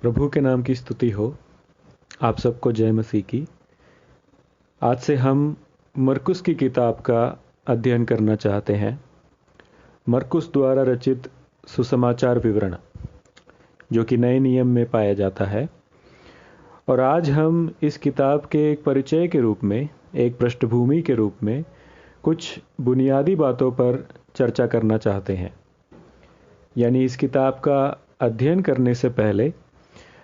प्रभु के नाम की स्तुति हो। आप सबको जय मसीह की। आज से हम मरकुस की किताब का अध्ययन करना चाहते हैं। मरकुस द्वारा रचित सुसमाचार विवरण, जो कि नए नियम में पाया जाता है। और आज हम इस किताब के एक परिचय के रूप में, एक पृष्ठभूमि के रूप में कुछ बुनियादी बातों पर चर्चा करना चाहते हैं। यानी इस किताब का अध्ययन करने से पहले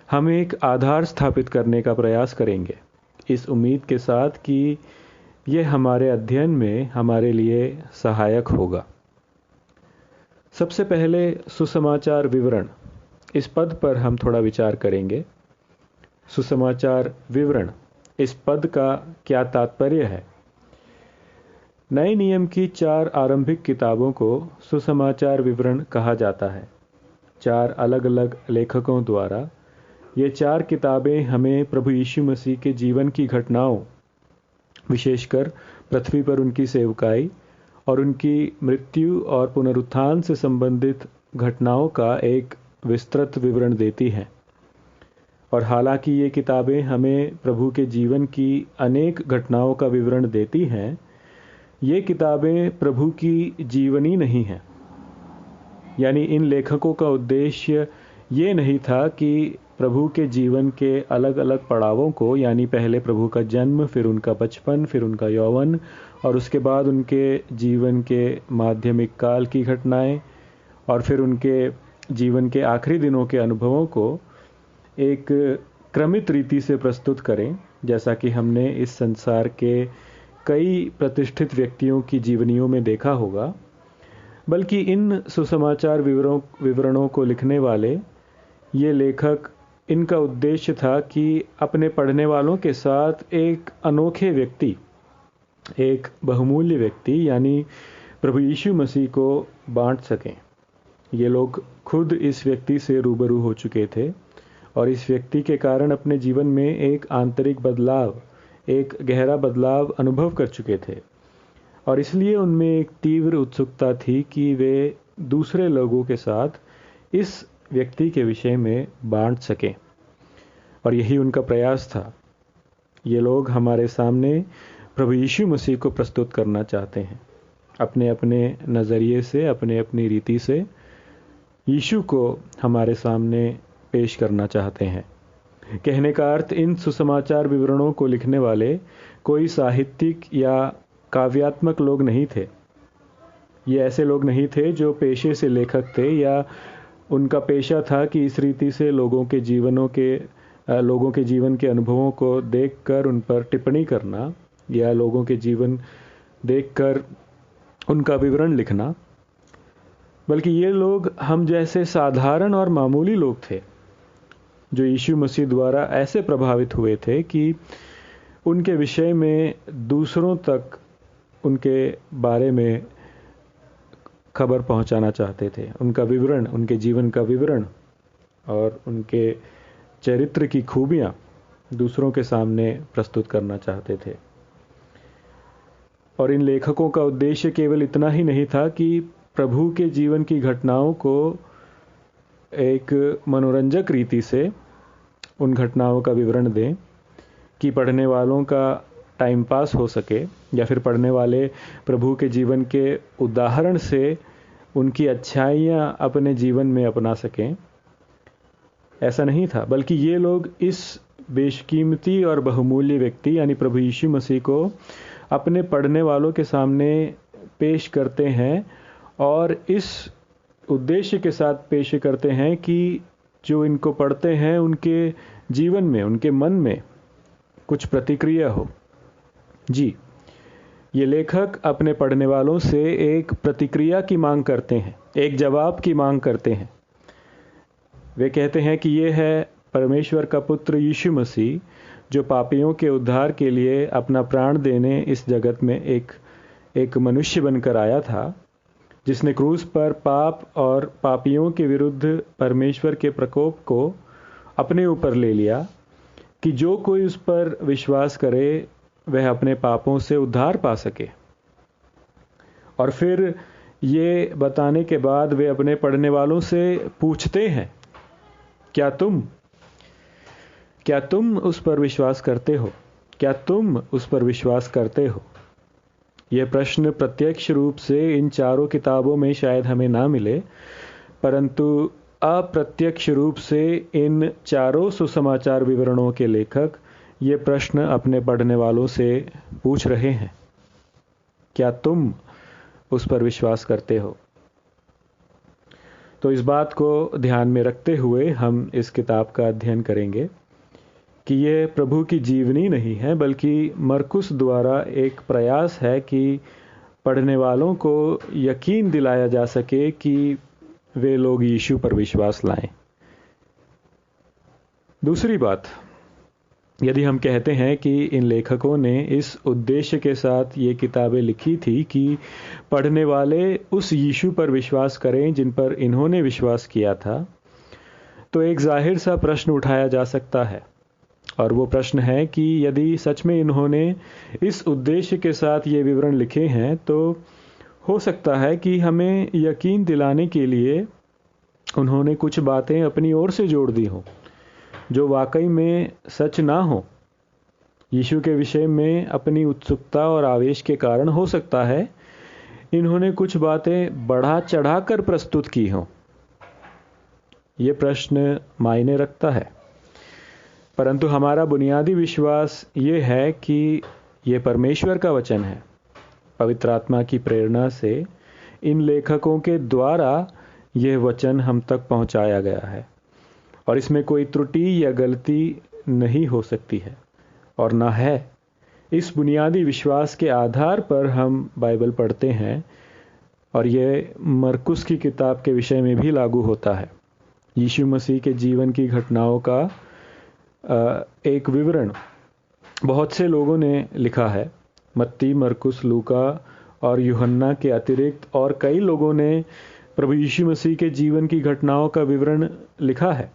हम एक आधार स्थापित करने का प्रयास करेंगे, इस उम्मीद के साथ कि यह हमारे अध्ययन में हमारे लिए सहायक होगा। सबसे पहले सुसमाचार विवरण, इस पद पर हम थोड़ा विचार करेंगे। सुसमाचार विवरण, इस पद का क्या तात्पर्य है? नए नियम की 4 आरंभिक किताबों को सुसमाचार विवरण कहा जाता है। 4 अलग अलग लेखकों द्वारा ये 4 किताबें हमें प्रभु यीशु मसीह के जीवन की घटनाओं, विशेषकर पृथ्वी पर उनकी सेवकाई और उनकी मृत्यु और पुनरुत्थान से संबंधित घटनाओं का एक विस्तृत विवरण देती हैं। और हालांकि ये किताबें हमें प्रभु के जीवन की अनेक घटनाओं का विवरण देती हैं, ये किताबें प्रभु की जीवनी नहीं हैं। यानी इन लेखकों का उद्देश्य ये नहीं था कि प्रभु के जीवन के अलग अलग पड़ावों को, यानी पहले प्रभु का जन्म, फिर उनका बचपन, फिर उनका यौवन और उसके बाद उनके जीवन के माध्यमिक काल की घटनाएं और फिर उनके जीवन के आखिरी दिनों के अनुभवों को एक क्रमित रीति से प्रस्तुत करें, जैसा कि हमने इस संसार के कई प्रतिष्ठित व्यक्तियों की जीवनियों में देखा होगा। बल्कि इन सुसमाचार विवरणों को लिखने वाले ये लेखक, इनका उद्देश्य था कि अपने पढ़ने वालों के साथ एक अनोखे व्यक्ति, एक बहुमूल्य व्यक्ति यानी प्रभु यीशु मसीह को बांट सकें। ये लोग खुद इस व्यक्ति से रूबरू हो चुके थे और इस व्यक्ति के कारण अपने जीवन में एक आंतरिक बदलाव, एक गहरा बदलाव अनुभव कर चुके थे। और इसलिए उनमें एक तीव्र उत्सुकता थी कि वे दूसरे लोगों के साथ इस व्यक्ति के विषय में बांट सकें। और यही उनका प्रयास था। ये लोग हमारे सामने प्रभु यीशु मसीह को प्रस्तुत करना चाहते हैं। अपने अपने नज़रिए से, अपने अपनी रीति से यीशु को हमारे सामने पेश करना चाहते हैं। कहने का अर्थ, इन सुसमाचार विवरणों को लिखने वाले कोई साहित्यिक या काव्यात्मक लोग नहीं थे। ये ऐसे लोग नहीं थे जो पेशे से लेखक थे या उनका पेशा था कि इस रीति से लोगों के जीवन के अनुभवों को देखकर उन पर टिप्पणी करना या लोगों के जीवन देखकर उनका विवरण लिखना। बल्कि ये लोग हम जैसे साधारण और मामूली लोग थे, जो यीशु मसीह द्वारा ऐसे प्रभावित हुए थे कि उनके विषय में दूसरों तक उनके बारे में खबर पहुंचाना चाहते थे। उनका विवरण, उनके जीवन का विवरण और उनके चरित्र की खूबियां दूसरों के सामने प्रस्तुत करना चाहते थे। और इन लेखकों का उद्देश्य केवल इतना ही नहीं था कि प्रभु के जीवन की घटनाओं को एक मनोरंजक रीति से उन घटनाओं का विवरण दें कि पढ़ने वालों का टाइम पास हो सके, या फिर पढ़ने वाले प्रभु के जीवन के उदाहरण से उनकी अच्छाइयाँ अपने जीवन में अपना सकें। ऐसा नहीं था, बल्कि ये लोग इस बेशकीमती और बहुमूल्य व्यक्ति यानी प्रभु यीशु मसीह को अपने पढ़ने वालों के सामने पेश करते हैं और इस उद्देश्य के साथ पेश करते हैं कि जो इनको पढ़ते हैं उनके जीवन में, उनके मन में कुछ प्रतिक्रिया हो। जी, ये लेखक अपने पढ़ने वालों से एक प्रतिक्रिया की मांग करते हैं, एक जवाब की मांग करते हैं। वे कहते हैं कि ये है परमेश्वर का पुत्र यीशु मसीह, जो पापियों के उद्धार के लिए अपना प्राण देने इस जगत में एक मनुष्य बनकर आया था, जिसने क्रूस पर पाप और पापियों के विरुद्ध परमेश्वर के प्रकोप को अपने ऊपर ले लिया, कि जो कोई उस पर विश्वास करे वह अपने पापों से उद्धार पा सके। और फिर ये बताने के बाद वे अपने पढ़ने वालों से पूछते हैं, क्या तुम क्या तुम उस पर विश्वास करते हो? क्या तुम उस पर विश्वास करते हो? यह प्रश्न प्रत्यक्ष रूप से इन चारों किताबों में शायद हमें ना मिले, परंतु अप्रत्यक्ष रूप से इन चारों सुसमाचार विवरणों के लेखक ये प्रश्न अपने पढ़ने वालों से पूछ रहे हैं। क्या तुम उस पर विश्वास करते हो? तो इस बात को ध्यान में रखते हुए हम इस किताब का अध्ययन करेंगे कि यह प्रभु की जीवनी नहीं है, बल्कि मरकुस द्वारा एक प्रयास है कि पढ़ने वालों को यकीन दिलाया जा सके कि वे लोग यीशु पर विश्वास लाएं। दूसरी बात, यदि हम कहते हैं कि इन लेखकों ने इस उद्देश्य के साथ ये किताबें लिखी थी कि पढ़ने वाले उस यीशु पर विश्वास करें जिन पर इन्होंने विश्वास किया था, तो एक जाहिर सा प्रश्न उठाया जा सकता है, और वो प्रश्न है कि यदि सच में इन्होंने इस उद्देश्य के साथ ये विवरण लिखे हैं, तो हो सकता है कि हमें यकीन दिलाने के लिए उन्होंने कुछ बातें अपनी ओर से जोड़ दी हों जो वाकई में सच ना हो। यीशु के विषय में अपनी उत्सुकता और आवेश के कारण हो सकता है इन्होंने कुछ बातें बढ़ा चढ़ाकर प्रस्तुत की हों। ये प्रश्न मायने रखता है, परंतु हमारा बुनियादी विश्वास ये है कि ये परमेश्वर का वचन है। पवित्र आत्मा की प्रेरणा से इन लेखकों के द्वारा यह वचन हम तक पहुंचाया गया है, और इसमें कोई त्रुटि या गलती नहीं हो सकती है और ना है। इस बुनियादी विश्वास के आधार पर हम बाइबल पढ़ते हैं, और यह मरकुस की किताब के विषय में भी लागू होता है। यीशु मसीह के जीवन की घटनाओं का एक विवरण बहुत से लोगों ने लिखा है। मत्ती, मरकुस, लूका और यूहन्ना के अतिरिक्त और कई लोगों ने प्रभु यीशु मसीह के जीवन की घटनाओं का विवरण लिखा है,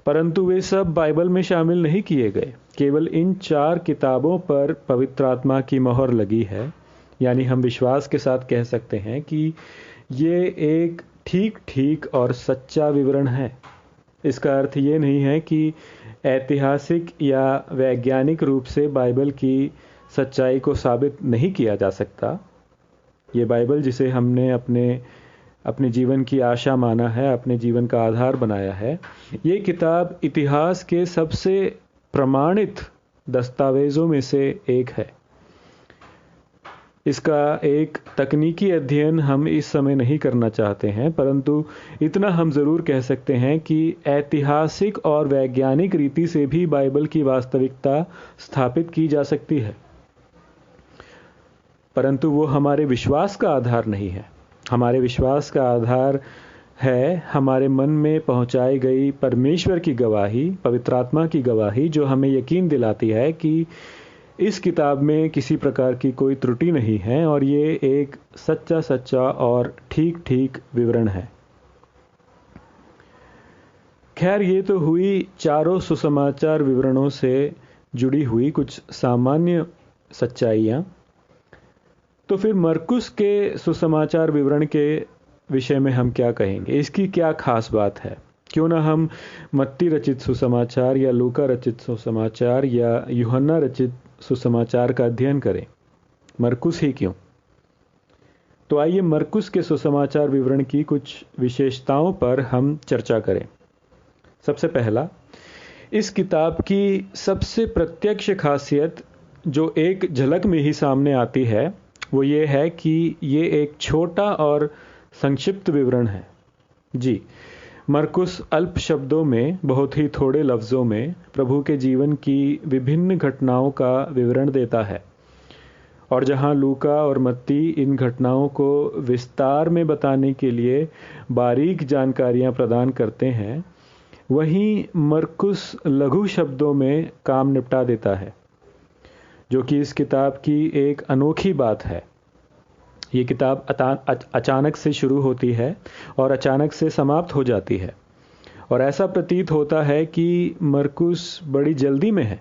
परंतु वे सब बाइबल में शामिल नहीं किए गए। केवल इन 4 किताबों पर पवित्र आत्मा की मोहर लगी है, यानी हम विश्वास के साथ कह सकते हैं कि ये एक ठीक और सच्चा विवरण है। इसका अर्थ ये नहीं है कि ऐतिहासिक या वैज्ञानिक रूप से बाइबल की सच्चाई को साबित नहीं किया जा सकता। ये बाइबल जिसे हमने अपने जीवन की आशा माना है, अपने जीवन का आधार बनाया है, ये किताब इतिहास के सबसे प्रमाणित दस्तावेज़ों में से एक है। इसका एक तकनीकी अध्ययन हम इस समय नहीं करना चाहते हैं, परंतु इतना हम ज़रूर कह सकते हैं कि ऐतिहासिक और वैज्ञानिक रीति से भी बाइबल की वास्तविकता स्थापित की जा सकती है, परंतु वो हमारे विश्वास का आधार नहीं है। हमारे विश्वास का आधार है हमारे मन में पहुंचाई गई परमेश्वर की गवाही, पवित्र आत्मा की गवाही, जो हमें यकीन दिलाती है कि इस किताब में किसी प्रकार की कोई त्रुटि नहीं है और ये एक सच्चा और ठीक विवरण है। खैर, ये तो हुई चारों सुसमाचार विवरणों से जुड़ी हुई कुछ सामान्य सच्चाइयाँ। तो फिर मरकुस के सुसमाचार विवरण के विषय में हम क्या कहेंगे? इसकी क्या खास बात है? क्यों ना हम मत्ती रचित सुसमाचार या लूका रचित सुसमाचार या यूहन्ना रचित सुसमाचार का अध्ययन करें, मरकुस ही क्यों? तो आइए मरकुस के सुसमाचार विवरण की कुछ विशेषताओं पर हम चर्चा करें। सबसे पहला, इस किताब की सबसे प्रत्यक्ष खासियत जो एक झलक में ही सामने आती है, वो ये है कि ये एक छोटा और संक्षिप्त विवरण है। जी, मरकुस अल्प शब्दों में, बहुत ही थोड़े लफ्ज़ों में प्रभु के जीवन की विभिन्न घटनाओं का विवरण देता है, और जहां लूका और मत्ती इन घटनाओं को विस्तार में बताने के लिए बारीक जानकारियां प्रदान करते हैं, वहीं मरकुस लघु शब्दों में काम निपटा देता है, जो कि इस किताब की एक अनोखी बात है। ये किताब अचानक से शुरू होती है और अचानक से समाप्त हो जाती है, और ऐसा प्रतीत होता है कि मरकुस बड़ी जल्दी में है।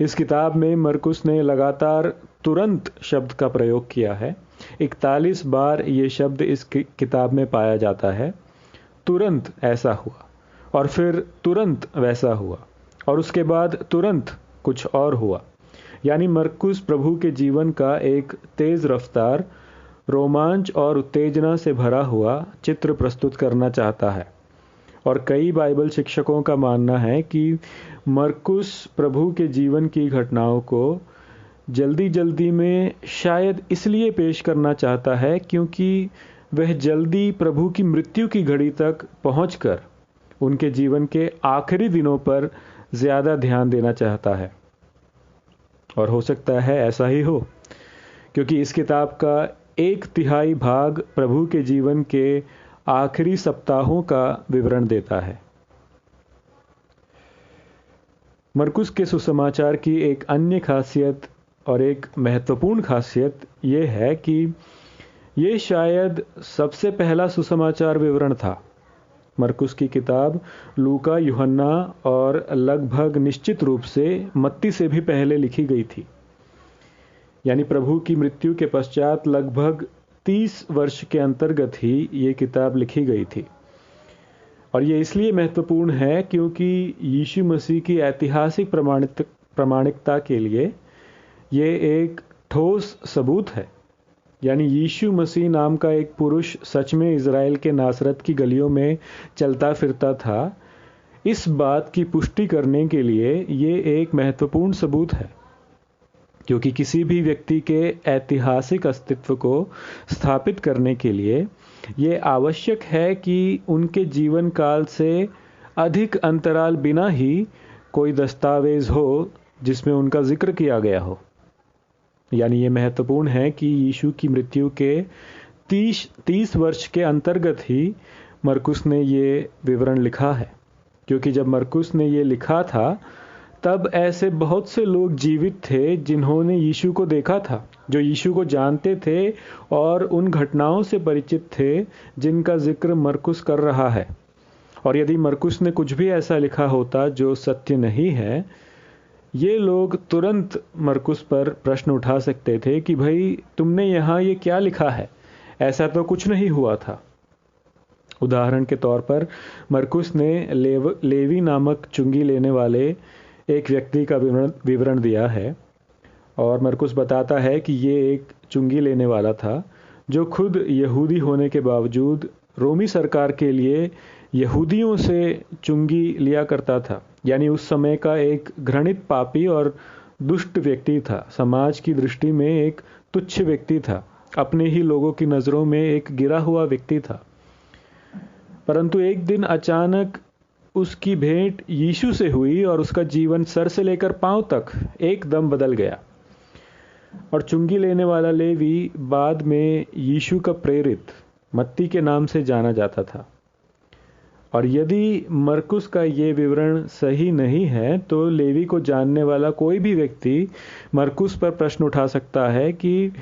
इस किताब में मरकुस ने लगातार तुरंत शब्द का प्रयोग किया है। 41 बार ये शब्द इस किताब में पाया जाता है। तुरंत ऐसा हुआ और फिर तुरंत वैसा हुआ, और उसके बाद तुरंत कुछ और हुआ। यानी मरकुस प्रभु के जीवन का एक तेज रफ्तार, रोमांच और उत्तेजना से भरा हुआ चित्र प्रस्तुत करना चाहता है। और कई बाइबल शिक्षकों का मानना है कि मरकुस प्रभु के जीवन की घटनाओं को जल्दी जल्दी में शायद इसलिए पेश करना चाहता है क्योंकि वह जल्दी प्रभु की मृत्यु की घड़ी तक पहुंचकर उनके जीवन के आखिरी दिनों पर ज़्यादा ध्यान देना चाहता है। और हो सकता है ऐसा ही हो, क्योंकि इस किताब का 1/3 भाग प्रभु के जीवन के आखिरी सप्ताहों का विवरण देता है। मरकुस के सुसमाचार की एक अन्य खासियत और एक महत्वपूर्ण खासियत यह है कि ये शायद सबसे पहला सुसमाचार विवरण था। मरकुस की किताब लूका, यूहन्ना और लगभग निश्चित रूप से मत्ती से भी पहले लिखी गई थी। यानी प्रभु की मृत्यु के पश्चात लगभग 30 वर्ष के अंतर्गत ही ये किताब लिखी गई थी। और ये इसलिए महत्वपूर्ण है क्योंकि यीशु मसीह की ऐतिहासिक प्रामाणिकता के लिए ये एक ठोस सबूत है। यानी यीशु मसीह नाम का एक पुरुष सच में इज़राइल के नासरत की गलियों में चलता फिरता था, इस बात की पुष्टि करने के लिए ये एक महत्वपूर्ण सबूत है। क्योंकि किसी भी व्यक्ति के ऐतिहासिक अस्तित्व को स्थापित करने के लिए ये आवश्यक है कि उनके जीवन काल से अधिक अंतराल बिना ही कोई दस्तावेज हो जिसमें उनका जिक्र किया गया हो। यानी ये महत्वपूर्ण है कि यीशु की मृत्यु के 30 वर्ष के अंतर्गत ही मरकुस ने ये विवरण लिखा है। क्योंकि जब मरकुस ने ये लिखा था तब ऐसे बहुत से लोग जीवित थे जिन्होंने यीशु को देखा था, जो यीशु को जानते थे और उन घटनाओं से परिचित थे जिनका जिक्र मरकुस कर रहा है। और यदि मरकुस ने कुछ भी ऐसा लिखा होता जो सत्य नहीं है, ये लोग तुरंत मरकुस पर प्रश्न उठा सकते थे कि भाई तुमने यहाँ ये क्या लिखा है, ऐसा तो कुछ नहीं हुआ था। उदाहरण के तौर पर मरकुस ने लेवी नामक चुंगी लेने वाले एक व्यक्ति का विवरण दिया है। और मरकुस बताता है कि ये एक चुंगी लेने वाला था जो खुद यहूदी होने के बावजूद रोमी सरकार के लिए यहूदियों से चुंगी लिया करता था। यानी उस समय का एक घृणित पापी और दुष्ट व्यक्ति था, समाज की दृष्टि में एक तुच्छ व्यक्ति था, अपने ही लोगों की नज़रों में एक गिरा हुआ व्यक्ति था। परंतु एक दिन अचानक उसकी भेंट यीशु से हुई और उसका जीवन सर से लेकर पांव तक एकदम बदल गया। और चुंगी लेने वाला लेवी बाद में यीशु का प्रेरित मत्ती के नाम से जाना जाता था। और यदि मरकुस का ये विवरण सही नहीं है तो लेवी को जानने वाला कोई भी व्यक्ति मरकुस पर प्रश्न उठा सकता है कि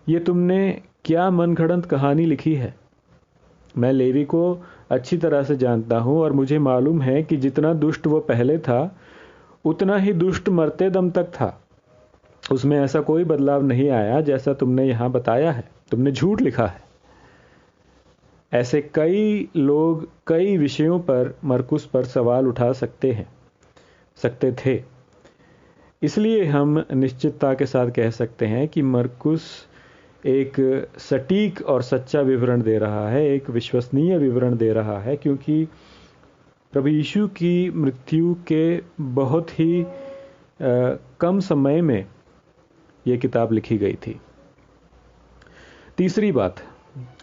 ये तुमने क्या मनगढ़ंत कहानी लिखी है। मैं लेवी को अच्छी तरह से जानता हूँ और मुझे मालूम है कि जितना दुष्ट वो पहले था उतना ही दुष्ट मरते दम तक था। उसमें ऐसा कोई बदलाव नहीं आया जैसा तुमने यहाँ बताया है, तुमने झूठ लिखा है। ऐसे कई लोग कई विषयों पर मरकुस पर सवाल उठा सकते थे। इसलिए हम निश्चितता के साथ कह सकते हैं कि मरकुस एक सटीक और सच्चा विवरण दे रहा है, एक विश्वसनीय विवरण दे रहा है, क्योंकि प्रभु यीशु की मृत्यु के बहुत ही कम समय में ये किताब लिखी गई थी। तीसरी बात,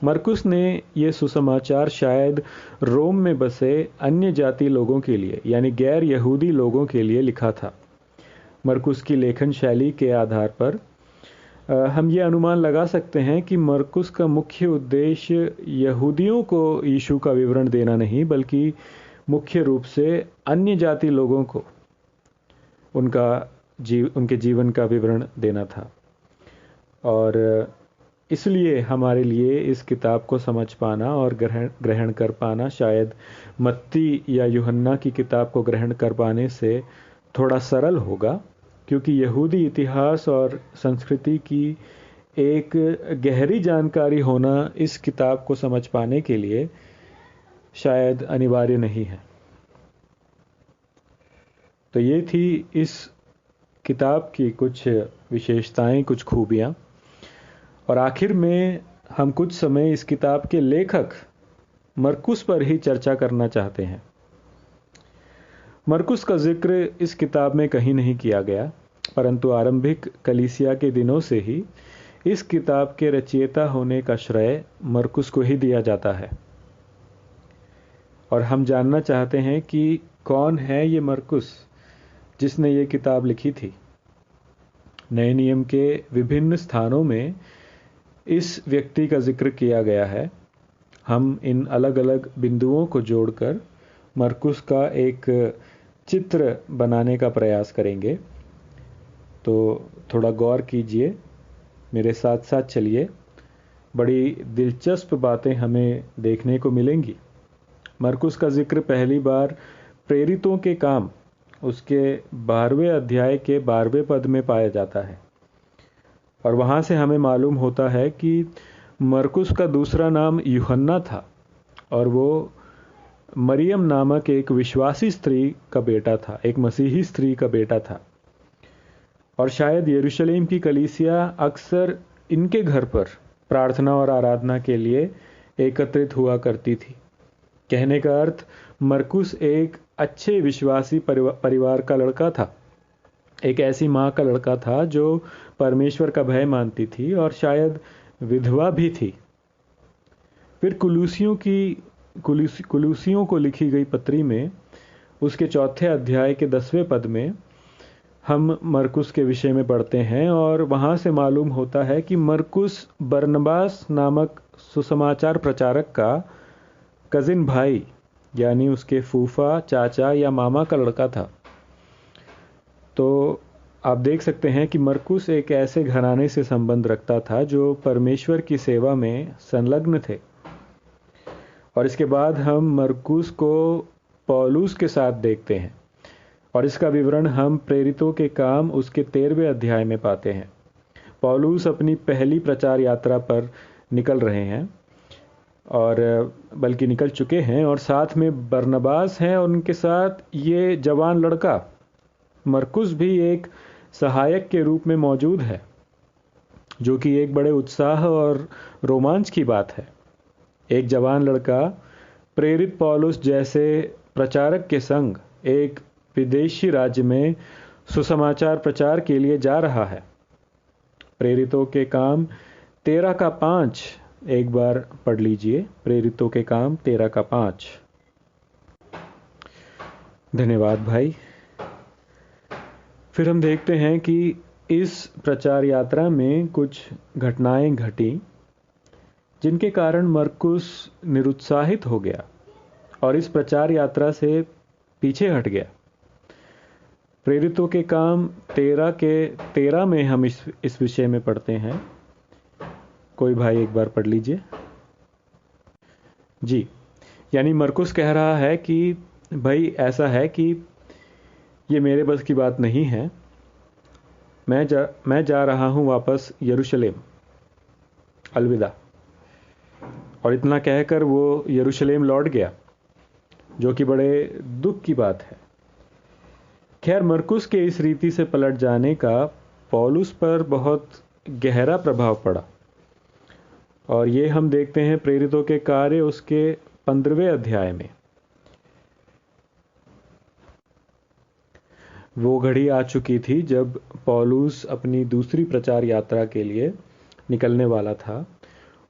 मरकुस ने ये सुसमाचार शायद रोम में बसे अन्य जाति लोगों के लिए यानी गैर यहूदी लोगों के लिए लिखा था। मरकुस की लेखन शैली के आधार पर हम ये अनुमान लगा सकते हैं कि मरकुस का मुख्य उद्देश्य यहूदियों को यीशु का विवरण देना नहीं, बल्कि मुख्य रूप से अन्य जाति लोगों को उनके जीवन का विवरण देना था। और इसलिए हमारे लिए इस किताब को समझ पाना और ग्रहण कर पाना शायद मत्ती या यूहन्ना की किताब को ग्रहण कर पाने से थोड़ा सरल होगा, क्योंकि यहूदी इतिहास और संस्कृति की एक गहरी जानकारी होना इस किताब को समझ पाने के लिए शायद अनिवार्य नहीं है। तो ये थी इस किताब की कुछ विशेषताएं, कुछ खूबियाँ। और आखिर में हम कुछ समय इस किताब के लेखक मरकुस पर ही चर्चा करना चाहते हैं। मरकुस का जिक्र इस किताब में कहीं नहीं किया गया, परंतु आरंभिक कलीसिया के दिनों से ही इस किताब के रचयिता होने का श्रेय मरकुस को ही दिया जाता है। और हम जानना चाहते हैं कि कौन है ये मरकुस जिसने ये किताब लिखी थी। नए नियम के विभिन्न स्थानों में इस व्यक्ति का जिक्र किया गया है। हम इन अलग अलग बिंदुओं को जोड़कर मरकुस का एक चित्र बनाने का प्रयास करेंगे। तो थोड़ा गौर कीजिए, मेरे साथ साथ चलिए, बड़ी दिलचस्प बातें हमें देखने को मिलेंगी। मरकुस का जिक्र पहली बार प्रेरितों के काम उसके 12वें अध्याय के 12वें पद में पाया जाता है। और वहाँ से हमें मालूम होता है कि मरकुस का दूसरा नाम यूहन्ना था और वो मरियम नामक एक विश्वासी स्त्री का बेटा था, एक मसीही स्त्री का बेटा था। और शायद यरूशलेम की कलीसिया अक्सर इनके घर पर प्रार्थना और आराधना के लिए एकत्रित हुआ करती थी। कहने का अर्थ, मरकुस एक अच्छे विश्वासी परिवार का लड़का था, एक ऐसी माँ का लड़का था जो परमेश्वर का भय मानती थी और शायद विधवा भी थी। फिर कुलूसियों को लिखी गई पत्री में उसके 4थे अध्याय के 10वें पद में हम मरकुस के विषय में पढ़ते हैं और वहाँ से मालूम होता है कि मरकुस बरनबास नामक सुसमाचार प्रचारक का कजिन भाई, यानी उसके फूफा, चाचा या मामा का लड़का था। तो आप देख सकते हैं कि मरकुस एक ऐसे घराने से संबंध रखता था जो परमेश्वर की सेवा में संलग्न थे। और इसके बाद हम मरकुस को पौलुस के साथ देखते हैं और इसका विवरण हम प्रेरितों के काम उसके 13वें अध्याय में पाते हैं। पौलुस अपनी पहली प्रचार यात्रा पर निकल रहे हैं और बल्कि निकल चुके हैं, और साथ में बरनबास हैं और उनके साथ ये जवान लड़का मरकुस भी एक सहायक के रूप में मौजूद है, जो कि एक बड़े उत्साह और रोमांच की बात है। एक जवान लड़का प्रेरित पौलुस जैसे प्रचारक के संग एक विदेशी राज्य में सुसमाचार प्रचार के लिए जा रहा है। प्रेरितों के काम 13:5 एक बार पढ़ लीजिए। प्रेरितों के काम 13:5। धन्यवाद भाई। फिर हम देखते हैं कि इस प्रचार यात्रा में कुछ घटनाएं घटी जिनके कारण मरकुस निरुत्साहित हो गया और इस प्रचार यात्रा से पीछे हट गया। प्रेरितों के काम 13 में हम इस विषय में पढ़ते हैं। कोई भाई एक बार पढ़ लीजिए जी। यानी मरकुस कह रहा है कि भाई ऐसा है कि ये मेरे बस की बात नहीं है, मैं जा रहा हूं वापस यरूशलेम, अलविदा। और इतना कहकर वो यरूशलेम लौट गया, जो कि बड़े दुख की बात है। खैर, मरकुस के इस रीति से पलट जाने का पौलुस पर बहुत गहरा प्रभाव पड़ा और ये हम देखते हैं प्रेरितों के कार्य उसके 15वें अध्याय में। वो घड़ी आ चुकी थी जब पौलुस अपनी दूसरी प्रचार यात्रा के लिए निकलने वाला था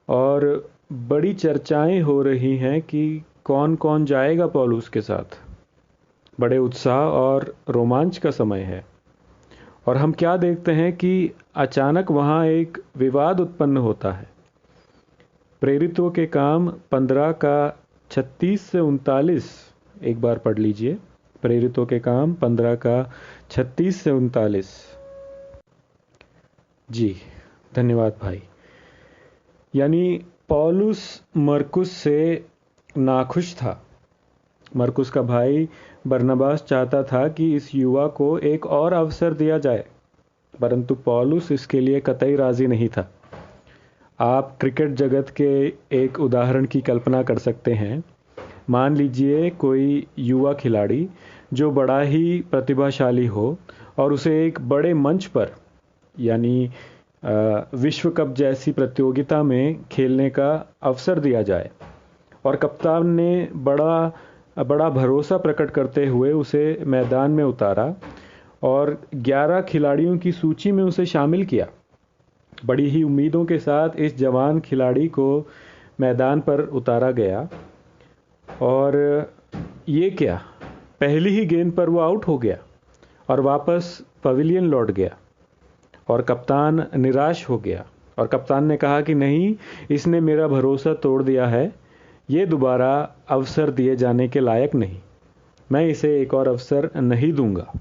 और बड़ी चर्चाएं हो रही हैं कि कौन कौन जाएगा पौलुस के साथ। बड़े उत्साह और रोमांच का समय है और हम क्या देखते हैं कि अचानक वहाँ एक विवाद उत्पन्न होता है। प्रेरितों के काम 15:36 से 39 एक बार पढ़ लीजिए। प्रेरितों के काम 15:36 से 39। जी धन्यवाद भाई। यानी पौलुस मरकुस से नाखुश था। मरकुस का भाई बरनबास चाहता था कि इस युवा को एक और अवसर दिया जाए, परंतु पौलुस इसके लिए कतई राजी नहीं था। आप क्रिकेट जगत के एक उदाहरण की कल्पना कर सकते हैं। मान लीजिए कोई युवा खिलाड़ी जो बड़ा ही प्रतिभाशाली हो और उसे एक बड़े मंच पर यानी विश्व कप जैसी प्रतियोगिता में खेलने का अवसर दिया जाए और कप्तान ने बड़ा बड़ा भरोसा प्रकट करते हुए उसे मैदान में उतारा और 11 खिलाड़ियों की सूची में उसे शामिल किया। बड़ी ही उम्मीदों के साथ इस जवान खिलाड़ी को मैदान पर उतारा गया और ये क्या, पहली ही गेंद पर वो आउट हो गया और वापस पवेलियन लौट गया और कप्तान निराश हो गया और कप्तान ने कहा कि नहीं, इसने मेरा भरोसा तोड़ दिया है, ये दोबारा अवसर दिए जाने के लायक नहीं, मैं इसे एक और अवसर नहीं दूंगा।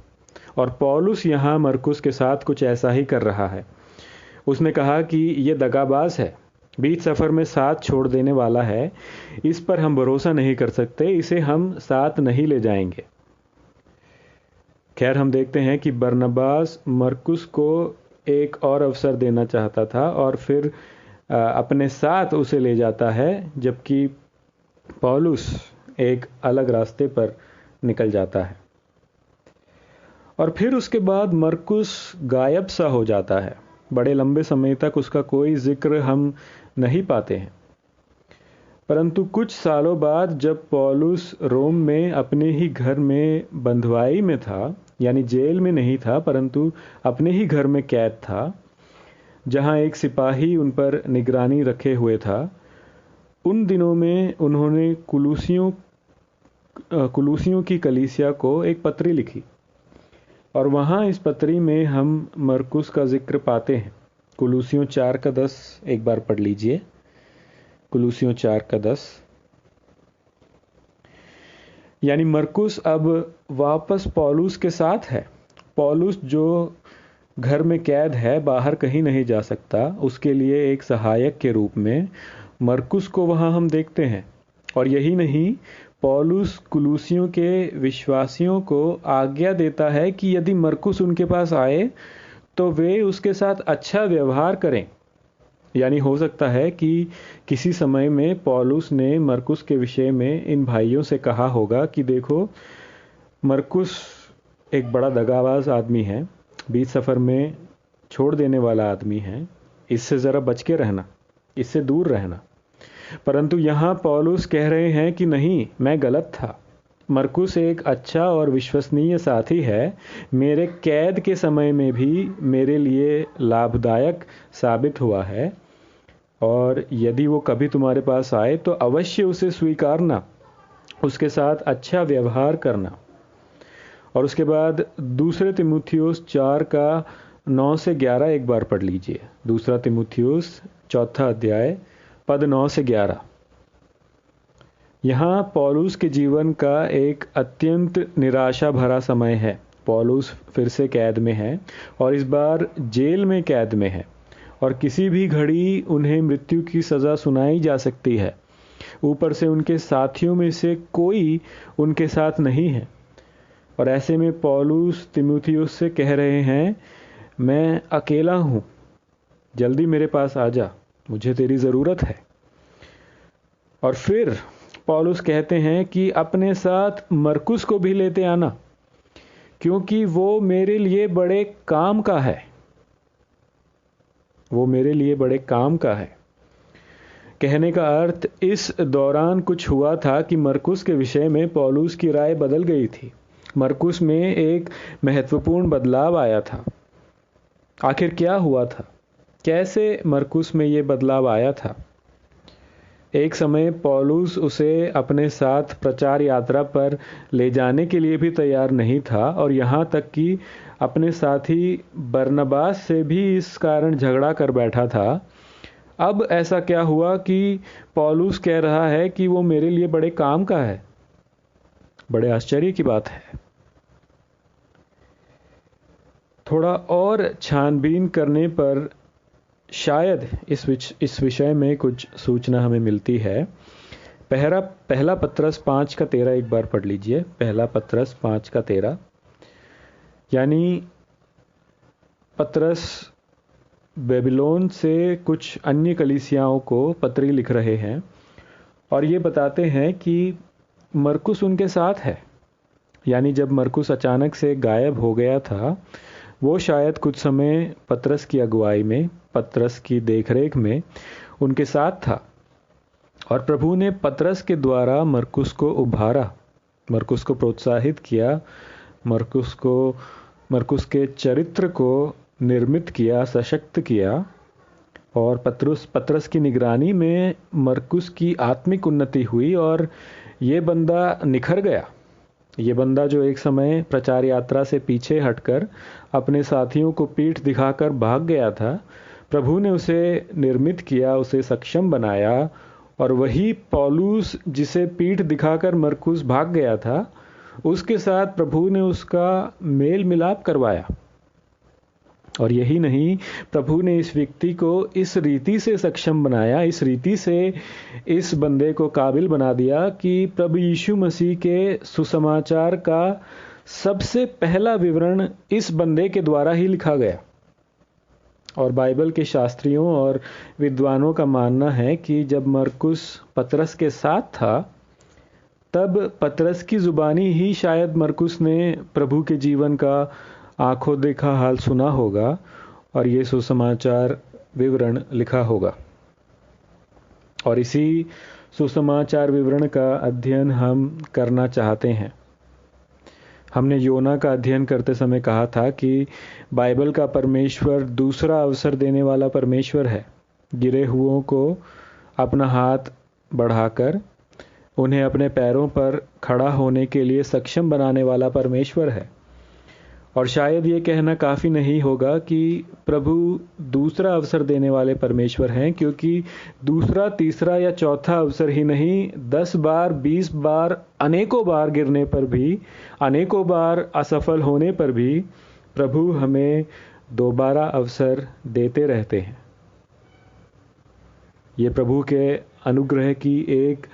और पौलुस यहाँ मरकुस के साथ कुछ ऐसा ही कर रहा है। उसने कहा कि ये दगाबाज है, बीच सफ़र में साथ छोड़ देने वाला है, इस पर हम भरोसा नहीं कर सकते, इसे हम साथ नहीं ले जाएंगे। खैर, हम देखते हैं कि बरनबास मरकुस को एक और अवसर देना चाहता था और फिर अपने साथ उसे ले जाता है, जबकि पौलुस एक अलग रास्ते पर निकल जाता है। और फिर उसके बाद मरकुस गायब सा हो जाता है। बड़े लंबे समय तक उसका कोई जिक्र हम नहीं पाते हैं। परंतु कुछ सालों बाद जब पौलुस रोम में अपने ही घर में बंधुआई में था, यानी जेल में नहीं था परंतु अपने ही घर में कैद था, जहां एक सिपाही उन पर निगरानी रखे हुए था, उन दिनों में उन्होंने कुलूसियों की कलीसिया को एक पत्री लिखी और वहां इस पत्री में हम मरकुस का जिक्र पाते हैं। कुलूसियों 4:10 एक बार पढ़ लीजिए। कुलूसियों 4:10। यानी मरकुस अब वापस पौलुस के साथ है। पौलुस जो घर में कैद है, बाहर कहीं नहीं जा सकता, उसके लिए एक सहायक के रूप में मरकुस को वहां हम देखते हैं। और यही नहीं, पौलुस कुलूसियों के विश्वासियों को आज्ञा देता है कि यदि मरकुस उनके पास आए तो वे उसके साथ अच्छा व्यवहार करें। यानी हो सकता है कि किसी समय में पौलुस ने मरकुस के विषय में इन भाइयों से कहा होगा कि देखो, मरकुस एक बड़ा दगाबाज आदमी है, बीच सफ़र में छोड़ देने वाला आदमी है, इससे ज़रा बच के रहना, इससे दूर रहना। परंतु यहाँ पौलुस कह रहे हैं कि नहीं, मैं गलत था, मरकुस एक अच्छा और विश्वसनीय साथी है, मेरे कैद के समय में भी मेरे लिए लाभदायक साबित हुआ है, और यदि वो कभी तुम्हारे पास आए तो अवश्य उसे स्वीकारना, उसके साथ अच्छा व्यवहार करना। और उसके बाद दूसरे तीमुथियुस 4:9-11 एक बार पढ़ लीजिए। दूसरा तीमुथियुस 4 अध्याय पद 9-11। यहाँ पौलुस के जीवन का एक अत्यंत निराशा भरा समय है। पौलुस फिर से कैद में है और इस बार जेल में कैद में है और किसी भी घड़ी उन्हें मृत्यु की सज़ा सुनाई जा सकती है। ऊपर से उनके साथियों में से कोई उनके साथ नहीं है और ऐसे में पौलुस तीमुथियुस से कह रहे हैं, मैं अकेला हूँ, जल्दी मेरे पास आ जा, मुझे तेरी ज़रूरत है। और फिर पौलुस कहते हैं कि अपने साथ मरकुस को भी लेते आना, क्योंकि वो मेरे लिए बड़े काम का है। वो मेरे लिए बड़े काम का है। कहने का अर्थ, इस दौरान कुछ हुआ था कि मरकुस के विषय में पौलुस की राय बदल गई थी। मरकुस में एक महत्वपूर्ण बदलाव आया था। आखिर क्या हुआ था? कैसे मरकुस में ये बदलाव आया था? एक समय पौलुस उसे अपने साथ प्रचार यात्रा पर ले जाने के लिए भी तैयार नहीं था और यहाँ तक कि अपने साथी बरनबास से भी इस कारण झगड़ा कर बैठा था। अब ऐसा क्या हुआ कि पौलुस कह रहा है कि वो मेरे लिए बड़े काम का है? बड़े आश्चर्य की बात है। थोड़ा और छानबीन करने पर शायद इस विषय में कुछ सूचना हमें मिलती है। पहला पत्रस 5:13 एक बार पढ़ लीजिए। पहला पत्रस 5:13। यानी पत्रस बेबीलोन से कुछ अन्य कलीसियाओं को पत्री लिख रहे हैं और ये बताते हैं कि मरकुस उनके साथ है। यानी जब मरकुस अचानक से गायब हो गया था, वो शायद कुछ समय पतरस की अगुवाई में, पतरस की देखरेख में उनके साथ था। और प्रभु ने पतरस के द्वारा मरकुस को उभारा, मरकुस को प्रोत्साहित किया, मरकुस के चरित्र को निर्मित किया, सशक्त किया। और पतरस की निगरानी में मरकुस की आत्मिक उन्नति हुई और ये बंदा निखर गया। ये बंदा जो एक समय प्रचार यात्रा से पीछे हटकर अपने साथियों को पीठ दिखाकर भाग गया था, प्रभु ने उसे निर्मित किया, उसे सक्षम बनाया। और वही पौलुस जिसे पीठ दिखाकर मरकुस भाग गया था, उसके साथ प्रभु ने उसका मेल मिलाप करवाया। और यही नहीं, प्रभु ने इस व्यक्ति को इस रीति से सक्षम बनाया, इस रीति से इस बंदे को काबिल बना दिया कि प्रभु यीशु मसीह के सुसमाचार का सबसे पहला विवरण इस बंदे के द्वारा ही लिखा गया। और बाइबल के शास्त्रियों और विद्वानों का मानना है कि जब मरकुस पतरस के साथ था, तब पतरस की जुबानी ही शायद मरकुस ने प्रभु के जीवन का आंखों देखा हाल सुना होगा और ये सुसमाचार विवरण लिखा होगा। और इसी सुसमाचार विवरण का अध्ययन हम करना चाहते हैं। हमने योना का अध्ययन करते समय कहा था कि बाइबल का परमेश्वर दूसरा अवसर देने वाला परमेश्वर है। गिरे हुओं को अपना हाथ बढ़ाकर उन्हें अपने पैरों पर खड़ा होने के लिए सक्षम बनाने वाला परमेश्वर है। और शायद ये कहना काफ़ी नहीं होगा कि प्रभु दूसरा अवसर देने वाले परमेश्वर हैं, क्योंकि दूसरा, तीसरा या चौथा अवसर ही नहीं, 10 बार, 20 बार, अनेकों बार गिरने पर भी, अनेकों बार असफल होने पर भी प्रभु हमें दोबारा अवसर देते रहते हैं। ये प्रभु के अनुग्रह की एक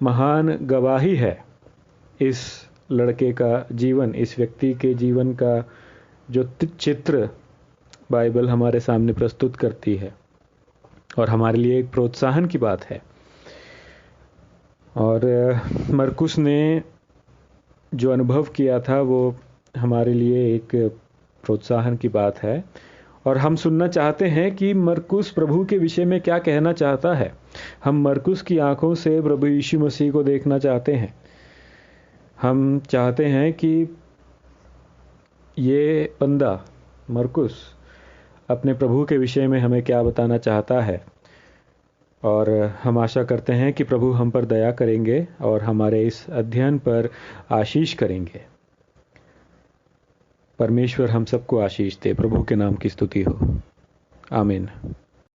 महान गवाही है। इस लड़के का जीवन, इस व्यक्ति के जीवन का जो चित्र बाइबल हमारे सामने प्रस्तुत करती है और हमारे लिए एक प्रोत्साहन की बात है। और मरकुस ने जो अनुभव किया था वो हमारे लिए एक प्रोत्साहन की बात है। और हम सुनना चाहते हैं कि मरकुस प्रभु के विषय में क्या कहना चाहता है। हम मरकुस की आंखों से प्रभु यीशु मसीह को देखना चाहते हैं। हम चाहते हैं कि ये बंदा मरकुस अपने प्रभु के विषय में हमें क्या बताना चाहता है। और हम आशा करते हैं कि प्रभु हम पर दया करेंगे और हमारे इस अध्ययन पर आशीष करेंगे। परमेश्वर हम सबको आशीष दे। प्रभु के नाम की स्तुति हो। आमीन।